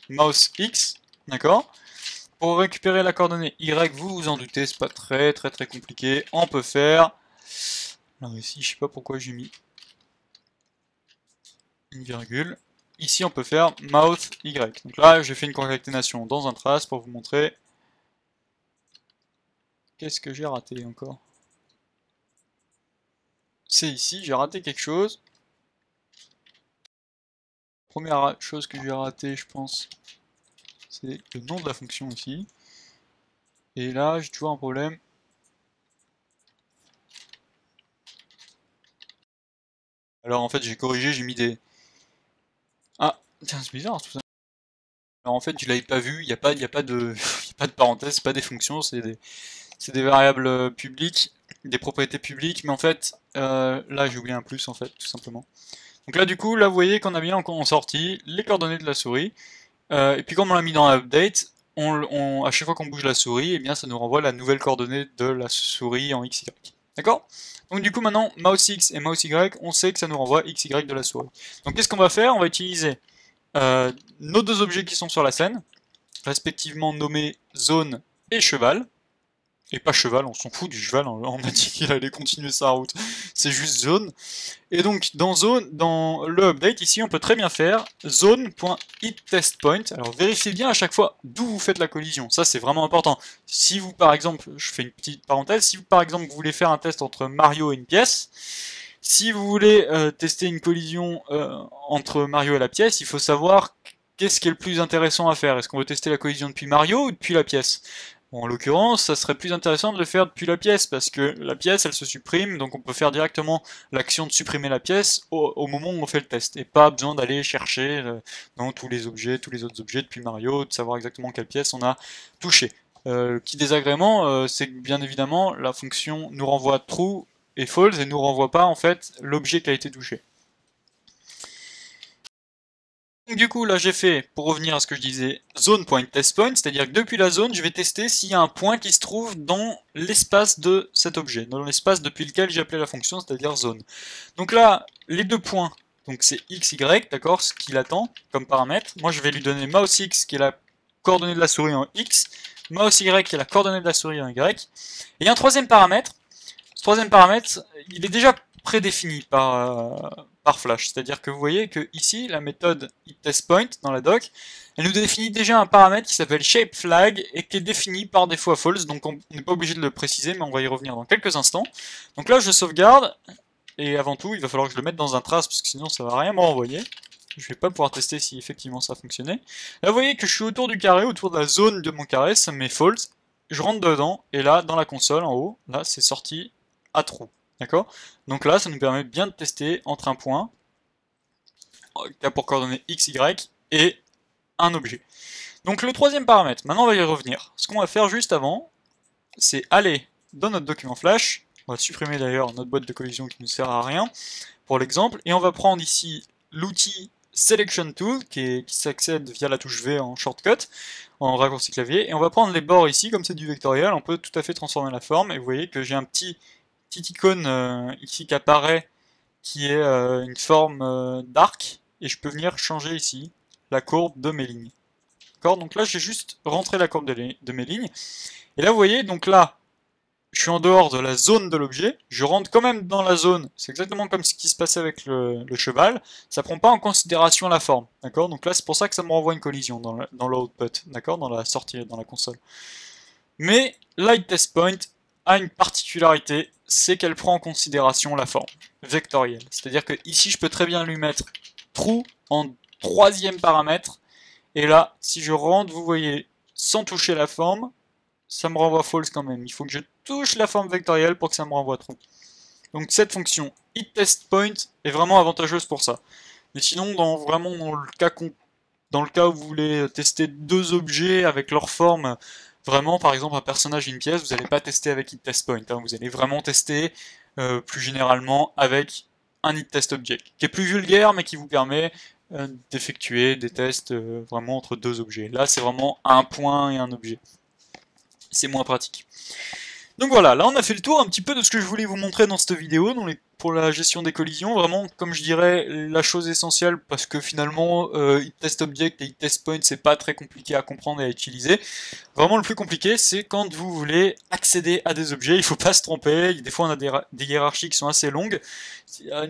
mouse X, d'accord? Pour récupérer la coordonnée Y, vous vous en doutez, c'est pas très compliqué. On peut faire... Alors ici, je sais pas pourquoi j'ai mis une virgule. Ici, on peut faire mouse Y. Donc là, j'ai fait une concaténation dans un trace pour vous montrer... Qu'est-ce que j'ai raté encore? C'est ici, j'ai raté quelque chose. Première chose que j'ai raté, je pense, c'est le nom de la fonction ici. Et là, j'ai toujours un problème. Alors en fait, j'ai corrigé, j'ai mis des... Ah, tiens, c'est bizarre tout ça. Alors en fait, je l'avais pas vu, il n'y a pas de, y a pas de parenthèse, c'est pas des fonctions, c'est des variables publiques, des propriétés publiques, mais en fait, là j'ai oublié un plus en fait, tout simplement. Donc là du coup, là vous voyez qu'on a bien en sorti les coordonnées de la souris, et puis comme on l'a mis dans l'update, à chaque fois qu'on bouge la souris, eh bien ça nous renvoie la nouvelle coordonnée de la souris en XY. D'accord? Donc du coup maintenant, mouse X et mouse Y, on sait que ça nous renvoie XY de la souris. Donc qu'est-ce qu'on va faire? On va utiliser nos deux objets qui sont sur la scène, respectivement nommés zone et cheval. Et pas cheval, on s'en fout du cheval, on a dit qu'il allait continuer sa route, c'est juste zone. Et donc dans zone, dans le update ici, on peut très bien faire zone.hitTestPoint. Alors vérifiez bien à chaque fois d'où vous faites la collision, ça c'est vraiment important. Si vous par exemple, je fais une petite parenthèse, si vous par exemple vous voulez faire un test entre Mario et une pièce, si vous voulez tester une collision entre Mario et la pièce, il faut savoir qu'est-ce qui est le plus intéressant à faire. Est-ce qu'on veut tester la collision depuis Mario ou depuis la pièce? Bon, en l'occurrence, ça serait plus intéressant de le faire depuis la pièce, parce que la pièce, elle se supprime, donc on peut faire directement l'action de supprimer la pièce au moment où on fait le test, et pas besoin d'aller chercher dans tous les objets, tous les autres objets depuis Mario, de savoir exactement quelle pièce on a touché. Petit désagrément, c'est que bien évidemment, la fonction nous renvoie true et false, et nous renvoie pas en fait l'objet qui a été touché. Donc du coup là j'ai fait, pour revenir à ce que je disais, zone.testPoint, c'est-à-dire que depuis la zone je vais tester s'il y a un point qui se trouve dans l'espace de cet objet, dans l'espace depuis lequel j'ai appelé la fonction, c'est-à-dire zone. Donc là, les deux points, donc c'est x, y, d'accord, ce qu'il attend comme paramètre. Moi je vais lui donner mouse x qui est la coordonnée de la souris en x, mouse y qui est la coordonnée de la souris en y. Et un troisième paramètre, ce troisième paramètre, il est déjà prédéfini par Flash. C'est-à-dire que vous voyez que ici, la méthode itTestPoint dans la doc, elle nous définit déjà un paramètre qui s'appelle shapeFlag et qui est défini par défaut à false, donc on n'est pas obligé de le préciser, mais on va y revenir dans quelques instants. Donc là, je sauvegarde, et avant tout, il va falloir que je le mette dans un trace, parce que sinon ça va rien me renvoyer. Je vais pas pouvoir tester si effectivement ça a fonctionné. Là, vous voyez que je suis autour du carré, autour de la zone de mon carré, ça me met false. Je rentre dedans, et là, dans la console, en haut, là, c'est sorti à true. D'accord? Donc là, ça nous permet bien de tester entre un point, qui a pour coordonnées x, y, et un objet. Donc le troisième paramètre, maintenant on va y revenir. Ce qu'on va faire juste avant, c'est aller dans notre document Flash, on va supprimer d'ailleurs notre boîte de collision qui ne sert à rien, pour l'exemple, et on va prendre ici l'outil Selection Tool, qui s'accède via la touche V en shortcut, en raccourci clavier, et on va prendre les bords ici, comme c'est du vectoriel, on peut tout à fait transformer la forme, et vous voyez que j'ai un petite icône ici qui apparaît, qui est une forme d'arc, et je peux venir changer ici la courbe de mes lignes. D'accord? Donc là, j'ai juste rentré la courbe de mes lignes, et là, vous voyez, donc là, je suis en dehors de la zone de l'objet, je rentre quand même dans la zone, c'est exactement comme ce qui se passait avec le cheval, ça prend pas en considération la forme, d'accord? Donc là, c'est pour ça que ça me renvoie une collision dans l'output, d'accord? Dans la sortie, dans la console. Mais l'itTestPoint a une particularité, c'est qu'elle prend en considération la forme vectorielle. C'est-à-dire que ici, je peux très bien lui mettre true en troisième paramètre, et là, si je rentre, vous voyez, sans toucher la forme, ça me renvoie false quand même. Il faut que je touche la forme vectorielle pour que ça me renvoie true. Donc cette fonction itTestPoint est vraiment avantageuse pour ça. Mais sinon, dans le cas où vous voulez tester deux objets avec leur forme, vraiment, par exemple, un personnage et une pièce, vous n'allez pas tester avec itTestPoint. Hein, vous allez vraiment tester plus généralement avec un itTestObject, qui est plus vulgaire, mais qui vous permet d'effectuer des tests vraiment entre deux objets. Là, c'est vraiment un point et un objet. C'est moins pratique. Donc voilà, là on a fait le tour un petit peu de ce que je voulais vous montrer dans cette vidéo, pour la gestion des collisions, vraiment comme je dirais la chose essentielle, parce que finalement itTestObject et itTestPoint c'est pas très compliqué à comprendre et à utiliser. Vraiment le plus compliqué c'est quand vous voulez accéder à des objets, il faut pas se tromper, des fois on a des hiérarchies qui sont assez longues.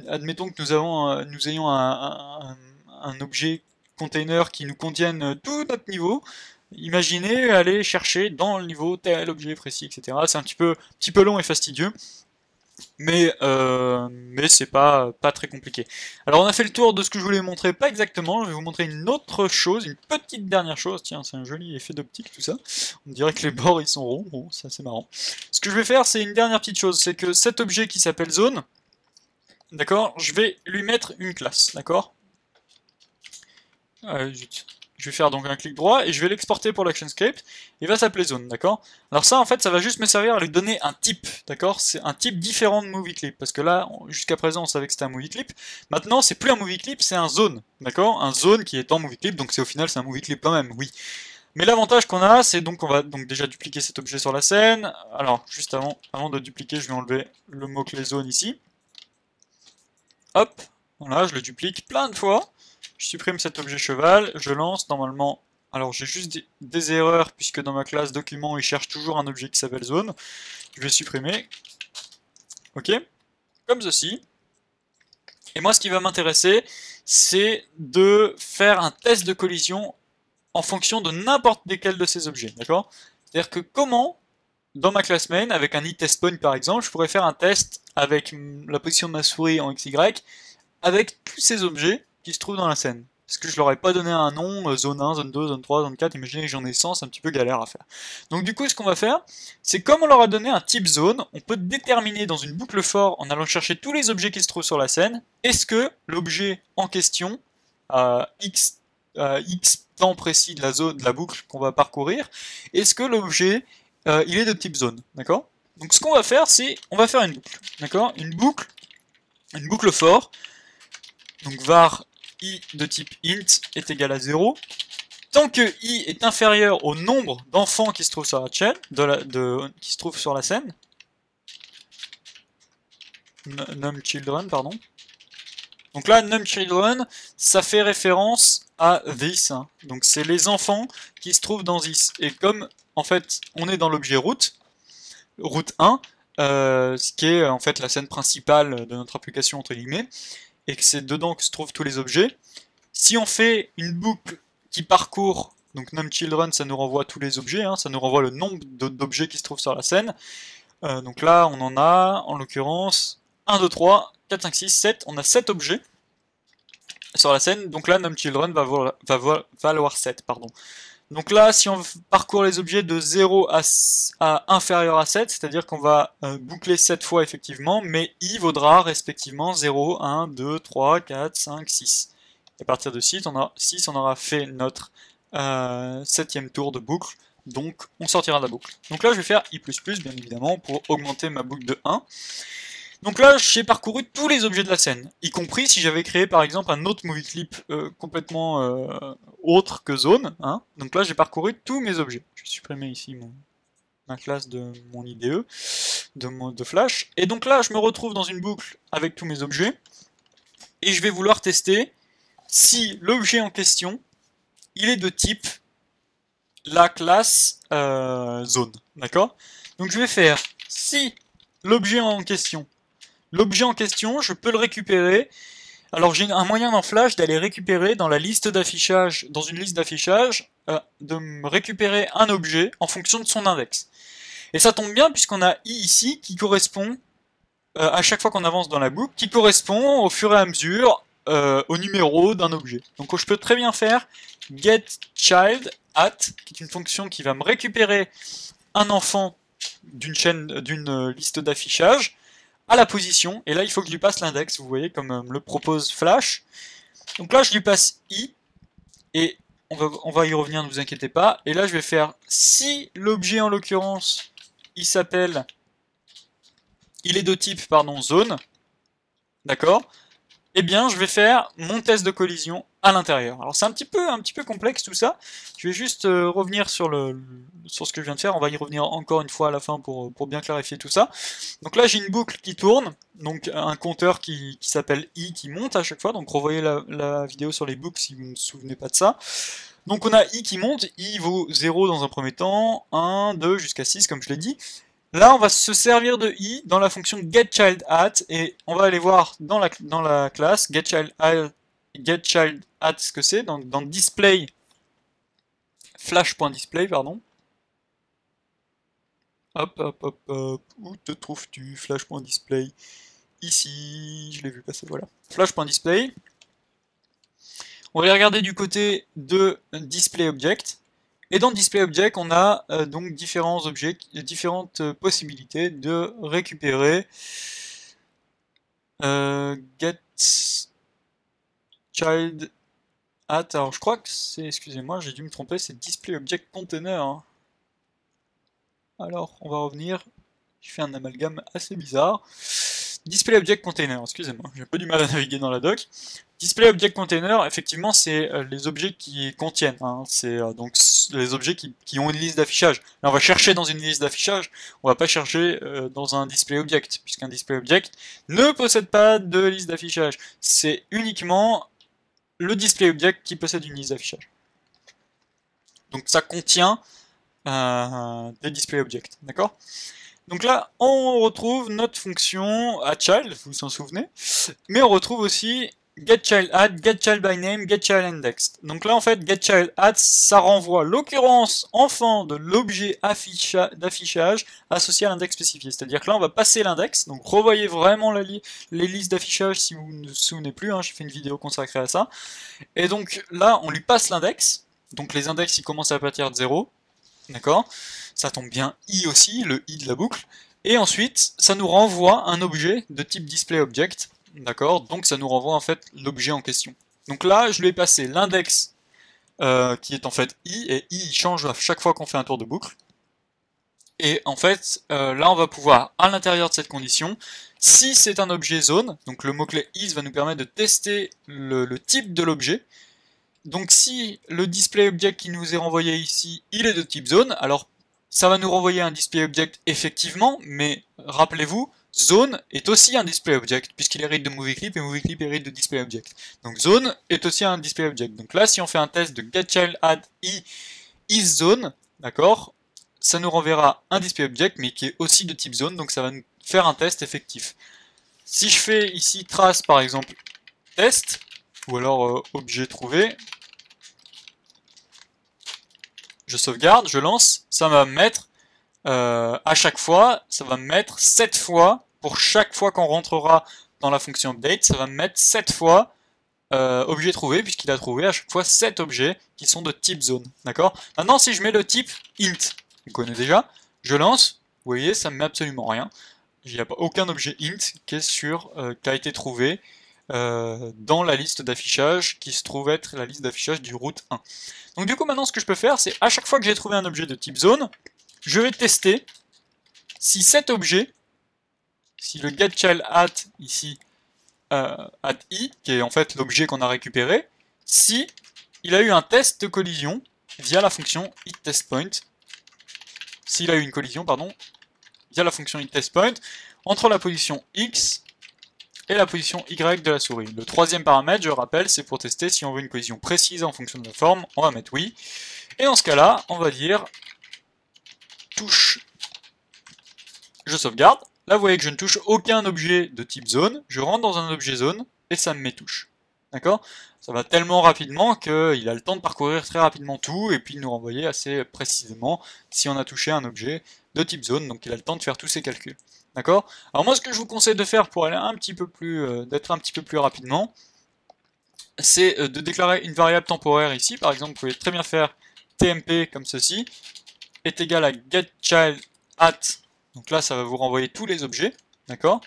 Admettons que nous ayons un objet container qui nous contienne tout notre niveau. Imaginez aller chercher dans le niveau tel objet précis, etc. C'est un petit peu long et fastidieux, mais c'est pas très compliqué. Alors on a fait le tour de ce que je voulais vous montrer, pas exactement, je vais vous montrer une autre chose, une petite dernière chose, tiens c'est un joli effet d'optique tout ça, on dirait que les bords ils sont ronds, bon, ça c'est marrant. Ce que je vais faire c'est une dernière petite chose, c'est que cet objet qui s'appelle zone, d'accord, je vais lui mettre une classe, d'accord je vais faire donc un clic droit et je vais l'exporter pour l'ActionScript. Il va s'appeler zone, d'accord? Alors ça, en fait, ça va juste me servir à lui donner un type, d'accord? C'est un type différent de MovieClip, parce que là, jusqu'à présent, on savait que c'était un MovieClip. Maintenant, c'est plus un MovieClip, c'est un zone, d'accord? Un zone qui est en MovieClip, donc c'est au final, c'est un MovieClip quand même, oui. Mais l'avantage qu'on a, c'est donc on va donc déjà dupliquer cet objet sur la scène. Alors, juste avant de dupliquer, je vais enlever le mot-clé zone ici. Hop, voilà, je le duplique plein de fois. Je supprime cet objet cheval, je lance, normalement... Alors j'ai juste des erreurs, puisque dans ma classe document, il cherche toujours un objet qui s'appelle zone. Je vais supprimer. Ok, comme ceci. Et moi, ce qui va m'intéresser, c'est de faire un test de collision en fonction de n'importe lesquels de ces objets, d'accord? C'est-à-dire que comment, dans ma classe main, avec un itestPoint par exemple, je pourrais faire un test avec la position de ma souris en XY, avec tous ces objets qui se trouvent dans la scène. Parce que je leur ai pas donné un nom, zone 1, zone 2, zone 3, zone 4, imaginez que j'en ai 100, c'est un petit peu galère à faire. Donc du coup, ce qu'on va faire, c'est comme on leur a donné un type zone, on peut déterminer dans une boucle for, en allant chercher tous les objets qui se trouvent sur la scène, est-ce que l'objet en question, à X temps précis de la zone, de la boucle qu'on va parcourir, est-ce que l'objet, il est de type zone, d'accord? Donc ce qu'on va faire, c'est, on va faire une boucle, d'accord? Une boucle for, donc var i de type int est égal à 0. Tant que i est inférieur au nombre d'enfants qui se trouvent sur la chaîne, qui se trouvent sur la scène, numChildren, pardon. Donc là, numChildren, ça fait référence à this, hein. Donc c'est les enfants qui se trouvent dans this. Et comme, en fait, on est dans l'objet route 1, ce qui est en fait la scène principale de notre application, entre guillemets, et que c'est dedans que se trouvent tous les objets. Si on fait une boucle qui parcourt, donc numChildren, ça nous renvoie tous les objets, hein, ça nous renvoie le nombre d'objets qui se trouvent sur la scène. Donc là, on en a, en l'occurrence, 1, 2, 3, 4, 5, 6, 7, on a 7 objets sur la scène, donc là, numChildren va valoir 7, pardon. Donc là, si on parcourt les objets de 0 à inférieur à 7, c'est-à-dire qu'on va boucler 7 fois effectivement, mais i vaudra respectivement 0, 1, 2, 3, 4, 5, 6. Et à partir de 6, on aura fait notre 7ème tour de boucle, donc on sortira de la boucle. Donc là, je vais faire i++, bien évidemment, pour augmenter ma boucle de 1. Donc là, j'ai parcouru tous les objets de la scène, y compris si j'avais créé par exemple un autre movie clip complètement autre que zone, hein. Donc là, j'ai parcouru tous mes objets. Je vais supprimer ici ma classe de mon IDE, de Flash. Et donc là, je me retrouve dans une boucle avec tous mes objets, et je vais vouloir tester si l'objet en question, il est de type la classe zone, d'accord? Donc je vais faire si l'objet en question, je peux le récupérer. Alors j'ai un moyen dans Flash d'aller récupérer dans la liste d'affichage, dans une liste d'affichage, de me récupérer un objet en fonction de son index. Et ça tombe bien puisqu'on a i ici qui correspond, à chaque fois qu'on avance dans la boucle, qui correspond au fur et à mesure au numéro d'un objet. Donc je peux très bien faire getChild at, qui est une fonction qui va me récupérer un enfant d'une liste d'affichage, à la position, et là il faut que je lui passe l'index, vous voyez, comme me le propose Flash. Donc là je lui passe i, et on va y revenir, ne vous inquiétez pas, et là je vais faire, si l'objet en l'occurrence, il est de type, pardon, zone, d'accord, eh bien je vais faire mon test de collision à l'intérieur. Alors c'est un petit peu complexe tout ça, je vais juste revenir sur ce que je viens de faire, on va y revenir encore une fois à la fin pour bien clarifier tout ça. Donc là j'ai une boucle qui tourne, donc un compteur qui s'appelle i qui monte à chaque fois, donc revoyez la vidéo sur les boucles si vous ne vous souvenez pas de ça. Donc on a i qui monte, i vaut 0 dans un premier temps, 1, 2 jusqu'à 6 comme je l'ai dit. Là, on va se servir de i dans la fonction getChildAt, et on va aller voir dans la classe getChildAt ce que c'est, dans display, flash.display, pardon. Hop, où te trouves-tu, flash.display? Ici, je l'ai vu passer, voilà. Flash.display. On va aller regarder du côté de displayObject. Et dans displayObject, on a donc différents objets, différentes possibilités de récupérer getChildAt. Alors je crois que c'est, excusez-moi, j'ai dû me tromper, c'est displayObject container, hein. Alors on va revenir, j'ai fait un amalgame assez bizarre. DisplayObject container, excusez-moi, j'ai un peu du mal à naviguer dans la doc. Display Object Container, effectivement, c'est les objets qui contiennent. Hein. C'est donc les objets qui ont une liste d'affichage. Là, on va chercher dans une liste d'affichage, on va pas chercher dans un Display Object, puisqu'un Display Object ne possède pas de liste d'affichage. C'est uniquement le Display Object qui possède une liste d'affichage. Donc ça contient des Display Objects, d'accord? Donc là, on retrouve notre fonction addChild, vous vous en souvenez, mais on retrouve aussi getChildAdd, getChildByName, getChildIndexed. Donc là, en fait, getChildAdd, ça renvoie l'occurrence enfant de l'objet d'affichage associé à l'index spécifié. C'est-à-dire que là, on va passer l'index, donc revoyez vraiment les listes d'affichage si vous ne vous souvenez plus, hein, j'ai fait une vidéo consacrée à ça. Et donc là, on lui passe l'index, donc les index, ils commencent à partir de 0, d'accord? Ça tombe bien i aussi, le i de la boucle. Et ensuite, ça nous renvoie un objet de type displayObject, d'accord? Donc ça nous renvoie en fait l'objet en question. Donc là, je lui ai passé l'index qui est en fait i, et i change à chaque fois qu'on fait un tour de boucle. Et en fait, là on va pouvoir, à l'intérieur de cette condition, si c'est un objet zone, donc le mot-clé is va nous permettre de tester le type de l'objet. Donc si le displayObject qui nous est renvoyé ici, il est de type zone, alors ça va nous renvoyer un displayObject effectivement, mais rappelez-vous, zone est aussi un displayObject, puisqu'il hérite de MovieClip et MovieClip hérite de displayObject. Donc zone est aussi un displayObject. Donc là, si on fait un test de getChildAdd i isZone, d'accord, ça nous renverra un displayObject, mais qui est aussi de type zone, donc ça va nous faire un test effectif. Si je fais ici trace par exemple test, ou alors objet trouvé, je sauvegarde, je lance, ça va me mettre à chaque fois, ça va me mettre 7 fois, pour chaque fois qu'on rentrera dans la fonction update, ça va me mettre 7 fois objet trouvé, puisqu'il a trouvé à chaque fois 7 objets qui sont de type zone, d'accord? Maintenant, si je mets le type int, on connaît déjà, je lance, vous voyez, ça me met absolument rien. Il n'y a pas aucun objet int qui a été trouvé dans la liste d'affichage qui se trouve être la liste d'affichage du route 1. Donc du coup maintenant ce que je peux faire, c'est à chaque fois que j'ai trouvé un objet de type zone, je vais tester si cet objet, si le getChildAdd ici, at i, qui est en fait l'objet qu'on a récupéré, si il a eu un test de collision via la fonction itTestPoint, s'il a eu une collision, pardon, via la fonction itTestPoint, entre la position x et la position Y de la souris. Le troisième paramètre, je rappelle, c'est pour tester si on veut une collision précise en fonction de la forme, on va mettre oui. Et dans ce cas-là, on va dire touche, je sauvegarde. Là, vous voyez que je ne touche aucun objet de type zone, je rentre dans un objet zone, et ça me met touche. D'accord? Ça va tellement rapidement qu'il a le temps de parcourir très rapidement tout, et puis de nous renvoyer assez précisément si on a touché un objet de type zone, donc il a le temps de faire tous ses calculs. D'accord? Alors moi, ce que je vous conseille de faire pour aller un petit peu plus, d'être un petit peu plus rapidement, c'est de déclarer une variable temporaire ici. Par exemple, vous pouvez très bien faire tmp comme ceci, est égal à getChildAdd. Donc là, ça va vous renvoyer tous les objets, d'accord?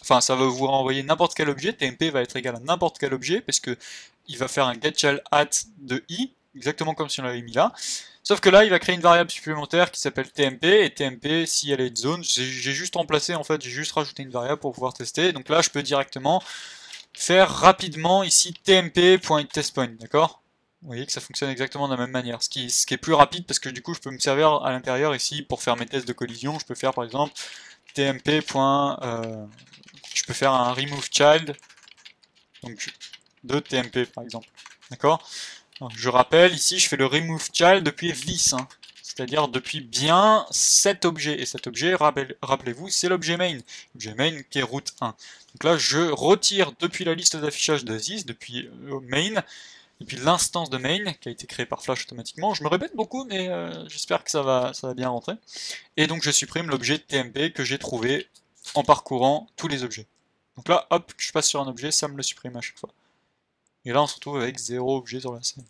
Enfin, ça va vous renvoyer n'importe quel objet. Tmp va être égal à n'importe quel objet, parce que il va faire un getChildAdd de i, exactement comme si on l'avait mis là. Sauf que là, il va créer une variable supplémentaire qui s'appelle tmp, et tmp, si elle est de zone, j'ai juste remplacé, en fait, j'ai juste rajouté une variable pour pouvoir tester. Donc là, je peux directement faire rapidement ici tmp.itTestPoint, d'accord? Vous voyez que ça fonctionne exactement de la même manière, ce qui est plus rapide parce que du coup je peux me servir à l'intérieur ici pour faire mes tests de collision. Je peux faire par exemple tmp. Je peux faire un remove child donc de tmp par exemple, d'accord? Je rappelle ici je fais le remove child depuis this, hein, c'est-à-dire depuis bien cet objet, et cet objet, rappelez-vous, c'est l'objet main qui est route 1. Donc là je retire depuis la liste d'affichage de this, depuis main, depuis l'instance de main qui a été créée par Flash automatiquement. Je me répète beaucoup, mais j'espère que ça va bien rentrer. Et donc je supprime l'objet tmp que j'ai trouvé en parcourant tous les objets. Donc là, hop, je passe sur un objet, ça me le supprime à chaque fois. Et là, on se retrouve avec 0 objet sur la scène.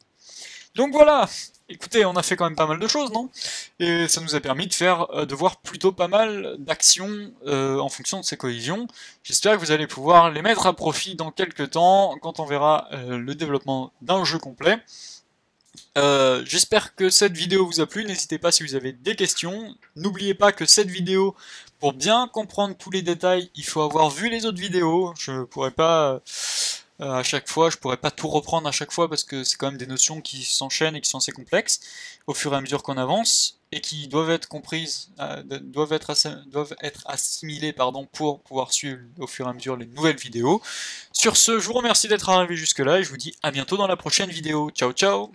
Donc voilà, écoutez, on a fait quand même pas mal de choses, non? Et ça nous a permis de voir plutôt pas mal d'actions en fonction de ces collisions. J'espère que vous allez pouvoir les mettre à profit dans quelques temps, quand on verra le développement d'un jeu complet. J'espère que cette vidéo vous a plu, n'hésitez pas si vous avez des questions. N'oubliez pas que cette vidéo, pour bien comprendre tous les détails, il faut avoir vu les autres vidéos. Je pourrais pas à chaque fois, je pourrais pas tout reprendre à chaque fois parce que c'est quand même des notions qui s'enchaînent et qui sont assez complexes au fur et à mesure qu'on avance et qui doivent être comprises, doivent être assimilées pardon, pour pouvoir suivre au fur et à mesure les nouvelles vidéos. Sur ce, je vous remercie d'être arrivé jusque là et je vous dis à bientôt dans la prochaine vidéo. Ciao ciao!